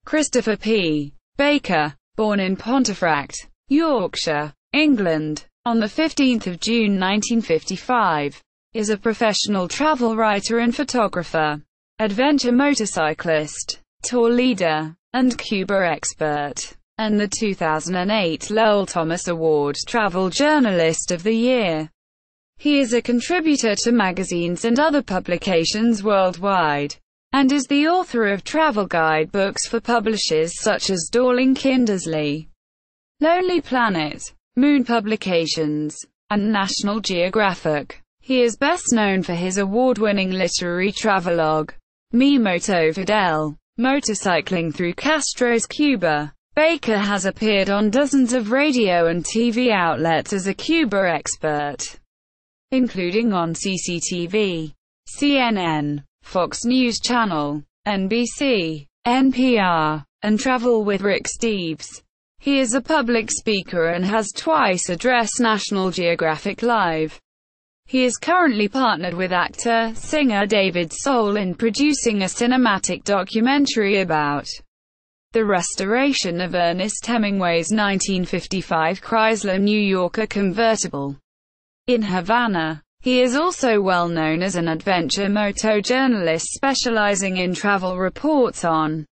Christopher P. Baker, born in Pontefract, Yorkshire, England, on 15 June 1955, is a professional travel writer and photographer, adventure motorcyclist, tour leader, and Cuba expert, and the 2008 Lowell Thomas Award Travel Journalist of the Year. He is a contributor to magazines and other publications worldwide, and is the author of travel guidebooks for publishers such as Dorling Kindersley, Lonely Planet, Moon Publications, and National Geographic. He is best known for his award-winning literary travelog, Moto Fidel, Motorcycling Through Castro's Cuba. Baker has appeared on dozens of radio and TV outlets as a Cuba expert, including on CCTV, CNN, Fox News Channel, NBC, NPR, and Travel with Rick Steves. He is a public speaker and has twice addressed National Geographic Live. He is currently partnered with actor-singer David Soul in producing a cinematic documentary about the restoration of Ernest Hemingway's 1955 Chrysler New Yorker convertible in Havana. He is also well known as an adventure moto journalist specializing in travel reports on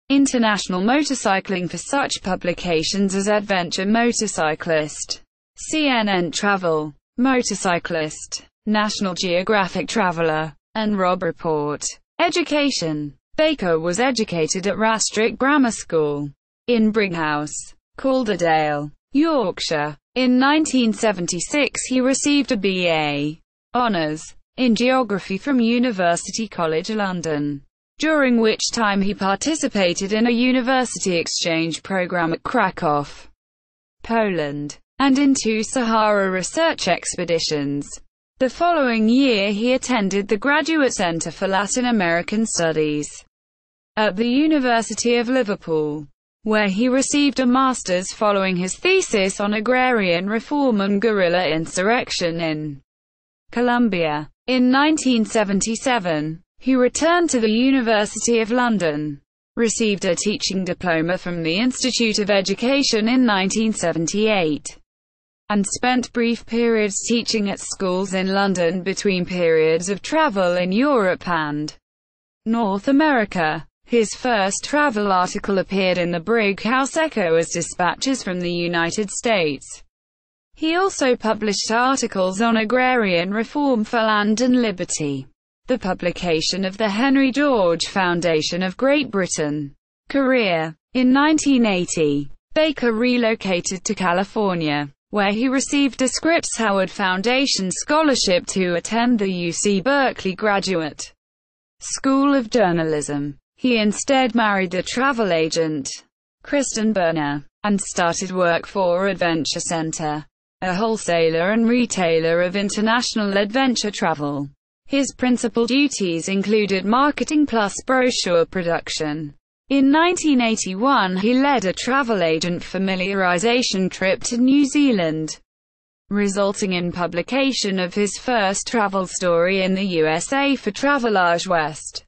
international motorcycling for such publications as Adventure Motorcyclist, CNN Travel, Motorcyclist, National Geographic Traveler, and Rob Report. Education. Baker was educated at Rastrick Grammar School in Brighouse, Calderdale, Yorkshire. In 1976 he received a B.A. Honours in Geography from University College London, during which time he participated in a university exchange program at Krakow, Poland, and in 2 Sahara research expeditions. The following year he attended the Graduate Centre for Latin American Studies at the University of Liverpool, where he received a master's following his thesis on agrarian reform and guerrilla insurrection in Colombia. In 1977, he returned to the University of London, received a teaching diploma from the Institute of Education in 1978, and spent brief periods teaching at schools in London between periods of travel in Europe and North America. His first travel article appeared in the Brighouse Echo as Dispatches from the United States. He also published articles on agrarian reform for Land and Liberty, the publication of the Henry George Foundation of Great Britain. Career. In 1980, Baker relocated to California, where he received a Scripps Howard Foundation scholarship to attend the UC Berkeley Graduate School of Journalism. He instead married the travel agent, Kristen Berner, and started work for Adventure Center, a wholesaler and retailer of international adventure travel. His principal duties included marketing plus brochure production. In 1981 he led a travel agent familiarization trip to New Zealand, resulting in publication of his first travel story in the USA for Travelage West.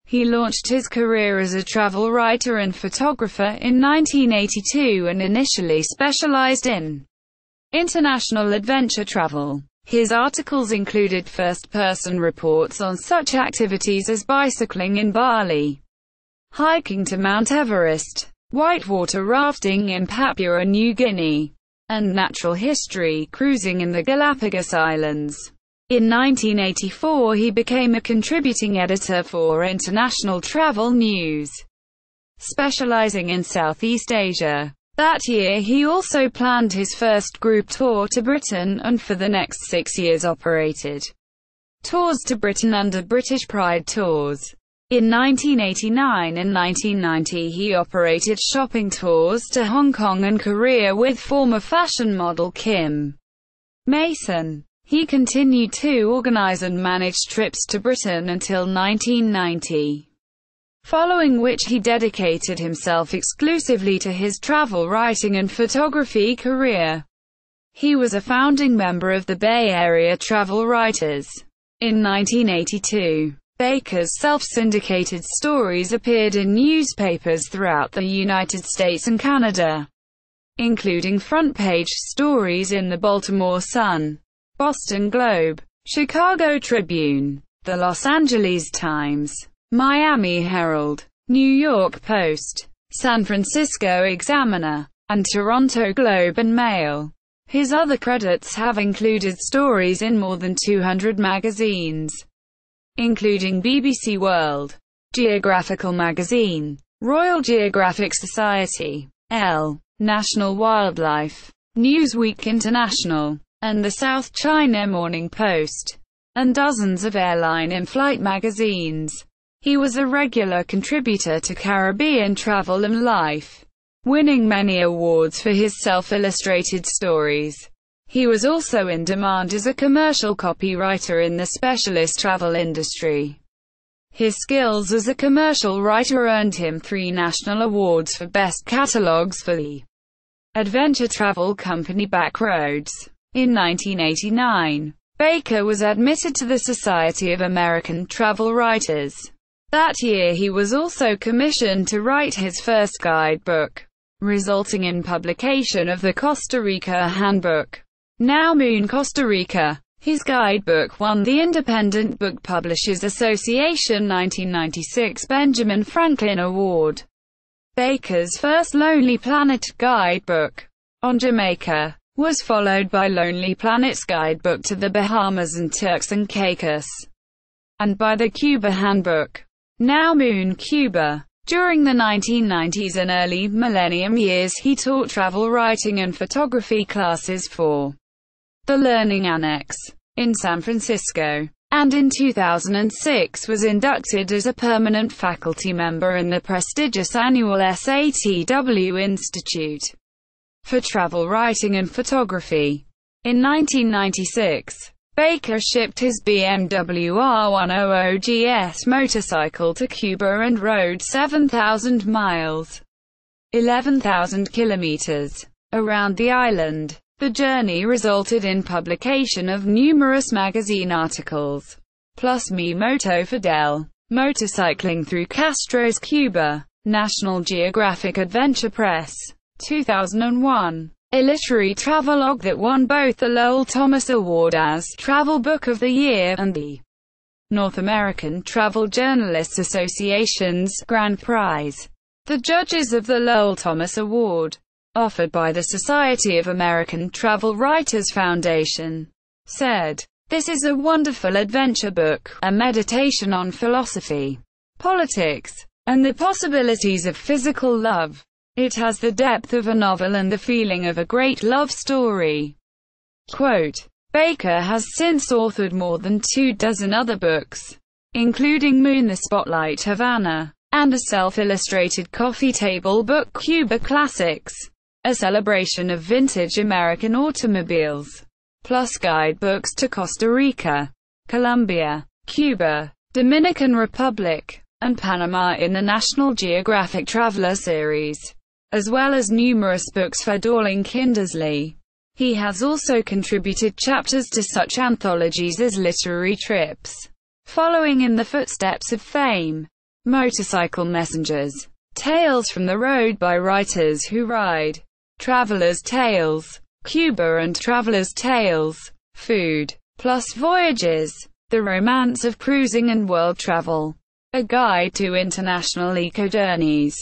He launched his career as a travel writer and photographer in 1982 and initially specialized in international adventure travel. His articles included first-person reports on such activities as bicycling in Bali, hiking to Mount Everest, whitewater rafting in Papua New Guinea, and natural history cruising in the Galapagos Islands. In 1984 he became a contributing editor for International Travel News, specializing in Southeast Asia. That year he also planned his first group tour to Britain and for the next 6 years operated tours to Britain under British Pride Tours. In 1989 and 1990 he operated shopping tours to Hong Kong and Korea with former fashion model Kim Mason. He continued to organize and manage trips to Britain until 1990, following which he dedicated himself exclusively to his travel writing and photography career. He was a founding member of the Bay Area Travel Writers. In 1982, Baker's self-syndicated stories appeared in newspapers throughout the United States and Canada, including front-page stories in the Baltimore Sun, Boston Globe, Chicago Tribune, the Los Angeles Times, Miami Herald, New York Post, San Francisco Examiner, and Toronto Globe and Mail. His other credits have included stories in more than 200 magazines, including BBC World, Geographical Magazine, Royal Geographic Society, Elle, National Wildlife, Newsweek International, and the South China Morning Post, and dozens of airline in-flight magazines. He was a regular contributor to Caribbean Travel and Life, winning many awards for his self-illustrated stories. He was also in demand as a commercial copywriter in the specialist travel industry. His skills as a commercial writer earned him 3 national awards for best catalogs for the adventure travel company Backroads. In 1989, Baker was admitted to the Society of American Travel Writers. That year he was also commissioned to write his first guidebook, resulting in publication of the Costa Rica Handbook, now Moon Costa Rica. His guidebook won the Independent Book Publishers Association 1996 Benjamin Franklin Award. Baker's first Lonely Planet guidebook, on Jamaica, was followed by Lonely Planet's guidebook to the Bahamas and Turks and Caicos, and by the Cuba Handbook, now Moon Cuba. During the 1990s and early millennium years he taught travel writing and photography classes for the Learning Annex in San Francisco, and in 2006 was inducted as a permanent faculty member in the prestigious annual SATW Institute for Travel Writing and Photography. In 1996, Baker shipped his BMW R100 GS motorcycle to Cuba and rode 7,000 miles, 11,000 kilometers, around the island. The journey resulted in publication of numerous magazine articles, plus Moto Fidel, Motorcycling Through Castro's Cuba, National Geographic Adventure Press, 2001. A literary travelogue that won both the Lowell Thomas Award as Travel Book of the Year and the North American Travel Journalists Association's Grand Prize. The judges of the Lowell Thomas Award, offered by the Society of American Travel Writers Foundation, said, "This is a wonderful adventure book, a meditation on philosophy, politics, and the possibilities of physical love. It has the depth of a novel and the feeling of a great love story." Quote, Baker has since authored more than 24 other books, including Moon the Spotlight Havana, and a self-illustrated coffee table book Cuba Classics, a celebration of vintage American automobiles, plus guidebooks to Costa Rica, Colombia, Cuba, Dominican Republic, and Panama in the National Geographic Traveler series, as well as numerous books for Dorling Kindersley. He has also contributed chapters to such anthologies as Literary Trips, Following in the Footsteps of Fame, Motorcycle Messengers, Tales from the Road by Writers Who Ride, Traveler's Tales, Cuba and Traveler's Tales, Food, plus Voyages, The Romance of Cruising and World Travel, A Guide to International Eco-Journeys.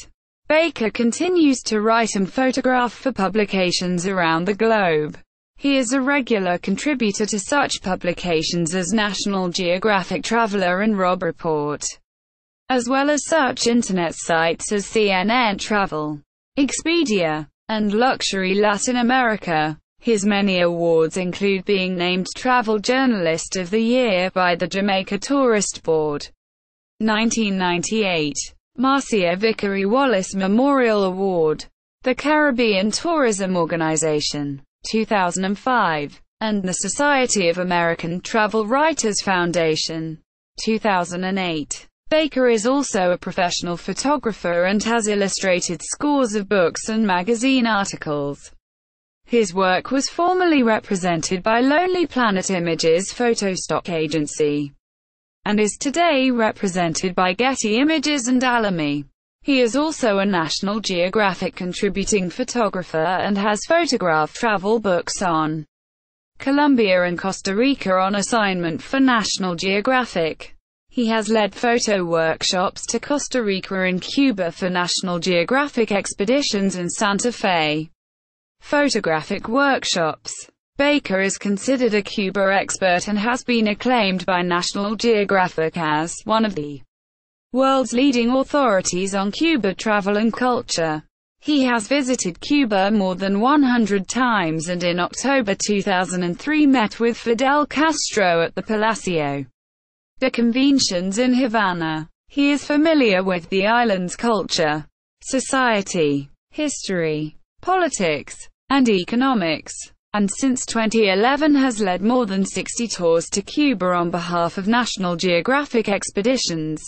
Baker continues to write and photograph for publications around the globe. He is a regular contributor to such publications as National Geographic Traveler and Rob Report, as well as such internet sites as CNN Travel, Expedia, and Luxury Latin America. His many awards include being named Travel Journalist of the Year by the Jamaica Tourist Board, 1998. Marcia Vickery Wallace Memorial Award, the Caribbean Tourism Organization, 2005, and the Society of American Travel Writers Foundation, 2008. Baker is also a professional photographer and has illustrated scores of books and magazine articles. His work was formerly represented by Lonely Planet Images Photostock Agency and is today represented by Getty Images and Alamy. He is also a National Geographic contributing photographer and has photographed travel books on Colombia and Costa Rica on assignment for National Geographic. He has led photo workshops to Costa Rica and Cuba for National Geographic expeditions in Santa Fe. Photographic workshops. Baker is considered a Cuba expert and has been acclaimed by National Geographic as one of the world's leading authorities on Cuba travel and culture. He has visited Cuba more than 100 times and in October 2003 met with Fidel Castro at the Palacio de Conventions in Havana. He is familiar with the island's culture, society, history, politics, and economics, and since 2011 has led more than 60 tours to Cuba on behalf of National Geographic expeditions,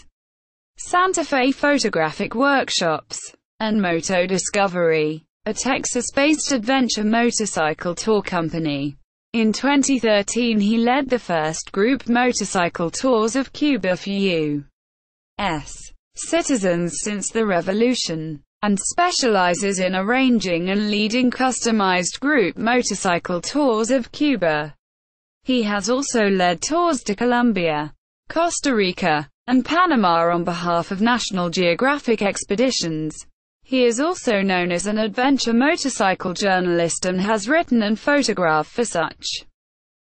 Santa Fe photographic workshops, and Moto Discovery, a Texas-based adventure motorcycle tour company. In 2013 he led the first group motorcycle tours of Cuba for U.S. citizens since the revolution, and specializes in arranging and leading customized group motorcycle tours of Cuba. He has also led tours to Colombia, Costa Rica, and Panama on behalf of National Geographic expeditions. He is also known as an adventure motorcycle journalist and has written and photographed for such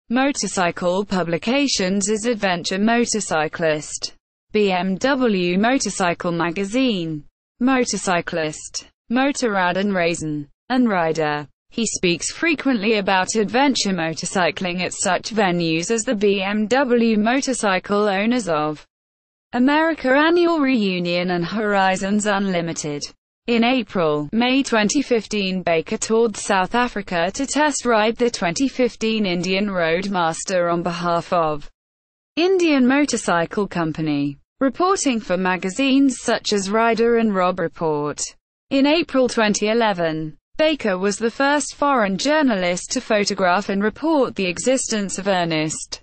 motorcycle publications as Adventure Motorcyclist, BMW Motorcycle Magazine, Motorcyclist, Motorrad and Raisin, and Rider. He speaks frequently about adventure motorcycling at such venues as the BMW Motorcycle Owners of America Annual Reunion and Horizons Unlimited. In April-May 2015 Baker toured South Africa to test ride the 2015 Indian Roadmaster on behalf of Indian Motorcycle Company, reporting for magazines such as Rider and Rob Report. In April 2011, Baker was the first foreign journalist to photograph and report the existence of Ernest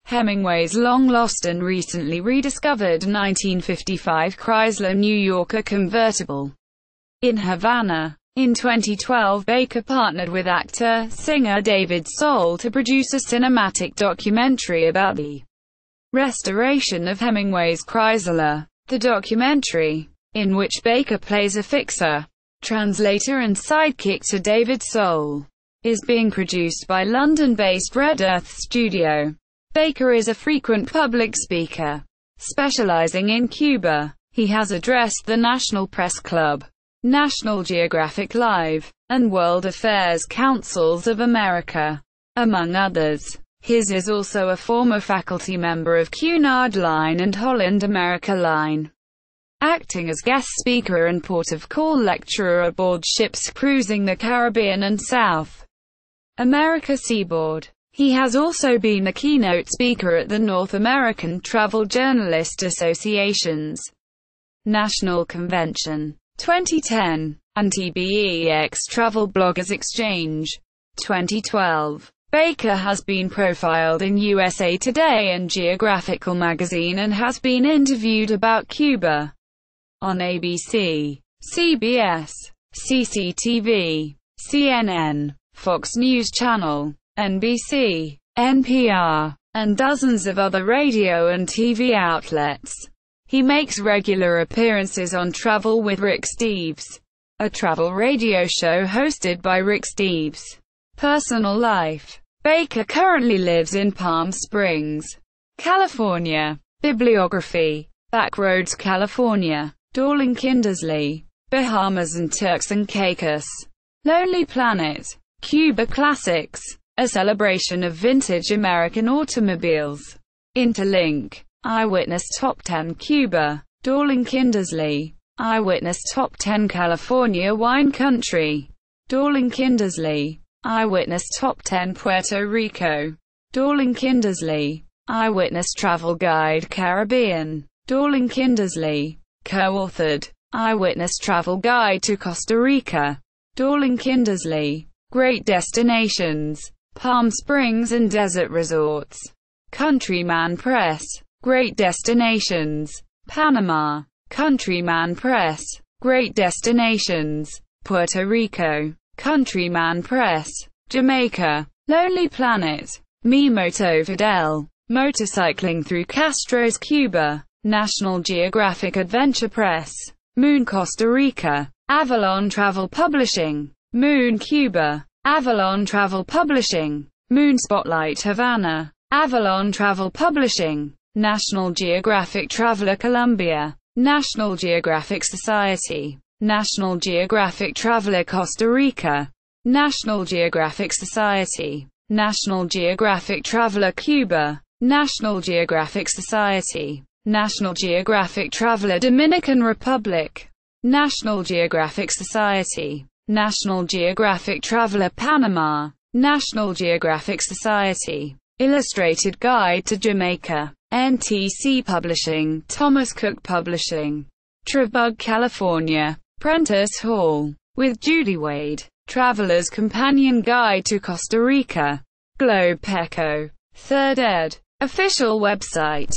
Hemingway's long-lost and recently rediscovered 1955 Chrysler New Yorker convertible in Havana. In 2012 Baker partnered with actor-singer David Soul to produce a cinematic documentary about the restoration of Hemingway's Chrysler. The documentary, in which Baker plays a fixer, translator and sidekick to David Soul, is being produced by London-based Red Earth Studio. Baker is a frequent public speaker, specializing in Cuba. He has addressed the National Press Club, National Geographic Live, and World Affairs Councils of America, among others. His is also a former faculty member of Cunard Line and Holland America Line, acting as guest speaker and port of call lecturer aboard ships cruising the Caribbean and South America seaboard. He has also been the keynote speaker at the North American Travel Journalist Association's National Convention 2010, and TBEX Travel Bloggers Exchange 2012. Baker has been profiled in USA Today and Geographical magazine and has been interviewed about Cuba on ABC, CBS, CCTV, CNN, Fox News Channel, NBC, NPR, and dozens of other radio and TV outlets. He makes regular appearances on Travel with Rick Steves, a travel radio show hosted by Rick Steves. Personal life. Baker currently lives in Palm Springs, California. Bibliography. Backroads, California. Dorling Kindersley. Bahamas and Turks and Caicos. Lonely Planet. Cuba Classics. A celebration of vintage American automobiles. Interlink. Eyewitness Top 10 Cuba. Dorling Kindersley. Eyewitness Top 10 California Wine Country. Dorling Kindersley. Eyewitness Top 10 Puerto Rico. Dorling Kindersley. Eyewitness Travel Guide Caribbean. Dorling Kindersley. Co-authored. Eyewitness Travel Guide to Costa Rica. Dorling Kindersley. Great Destinations. Palm Springs and Desert Resorts. Countryman Press. Great Destinations, Panama. Countryman Press. Great Destinations, Puerto Rico. Countryman Press. Jamaica. Lonely Planet. Me Moto Fidel. Motorcycling through Castro's Cuba. National Geographic Adventure Press. Moon Costa Rica. Avalon Travel Publishing. Moon Cuba. Avalon Travel Publishing. Moon Spotlight Havana. Avalon Travel Publishing. National Geographic Traveler Colombia. National Geographic Society. National Geographic Traveler Costa Rica. National Geographic Society. National Geographic Traveler Cuba. National Geographic Society. National Geographic Traveler Dominican Republic. National Geographic Society. National Geographic Traveler Panama. National Geographic Society. Illustrated Guide to Jamaica. NTC Publishing. Thomas Cook Publishing. Travelog, California. Prentice Hall. With Judy Wade. Traveler's Companion Guide to Costa Rica. Globe Echo. 3rd ed. Official website.